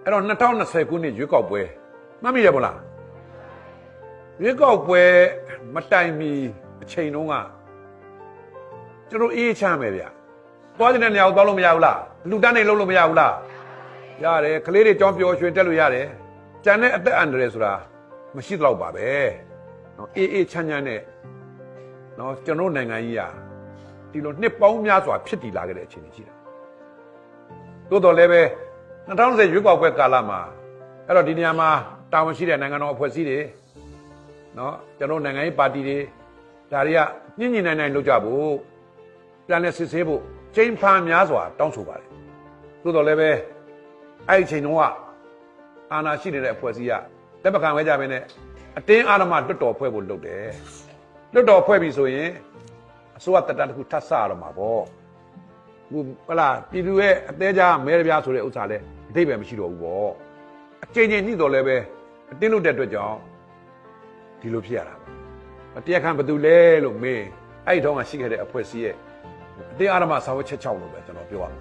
အဲ့တော့2020ခုနှစ်ရွေးကောက်ပွဲမှတ်မိရမလားရွေးကောက်ပွဲမတိုင်မီအချိန်တုန်းကကျွန်တော်အေးချမ်းမယ်ဗျသွားတဲ့နေရာကိုသွားလို့မရဘူးလားလူတန်းနေလုံးလို့မရဘူးလားရတယ်ကလေးတွေကြောင်းပျော်ရွှင်တက်လို့ရတယ်ကျန်တဲ့အသက်အန္တရာယ်ဆိုတာမရှိတော့ပါပဲနော်အေးချမ်းချမ်းနဲ့နော်ကျွန်တော်နိုင်ငံကြီးဟာဒီလိုနှစ်ပေါင်းများစွာဖြစ်တည်လာခဲ့တဲ့အခြေအနေရှိတာသို့တော်လည်းပဲ2020ရွေးကောက်ပွဲကာလမှာအဲ့တော့ဒီနေရာမှာတာဝန်ရှိတဲ့နိုင်ငံတော်အဖွဲ့အစည်းတွေနော်ကျွန်တော်နိုင်ငံရေးပါတီတွေဒါတွေကညှဉ်းညင်နိုင်လုပ်ကြဖို့ပြန်လည်စစ်ဆေးဖို့ချိန်ဖန်များစွာတောင်းဆိုပါတယ်သို့တော်လည်းပဲအဲ့ဒီချိန်တုန်းကအာဏာရှိနေတဲ့အဖွဲ့အစည်းကလက်မခံဝဲကြဘဲနဲ့အတင်းအာဏာမှလွတ်တော်ဖွဲ့ဖို့လုပ်တယ်လွတ်တော်ဖွဲ့ပြီဆိုရင်အစိုးရတက်တန်းတစ်ခုထပ်ဆရတော့မှာပေါ့ဟိုလားပြည်သူရဲ့အသေးကြားမဲရပြားဆိုတဲ့ဥစ္စာလဲအတိတ်ပဲမရှိတော့ဘူးပေါ့အချိန်ချင်းညှိတော်လဲပဲအတင်းလွတ်တဲ့အတွက်ကြောင့်ဒီလိုဖြစ်ရတာပေါ့တရားခံဘယ်သူလဲလို့မေးအဲ့ဒီတော့ကရှိခဲ့တဲ့အဖွဲ့အစည်းရဲ့အတင်းအာဏာမှစာဝတ်ချက်6လို့ပဲကျွန်တော်ပြောရမှာ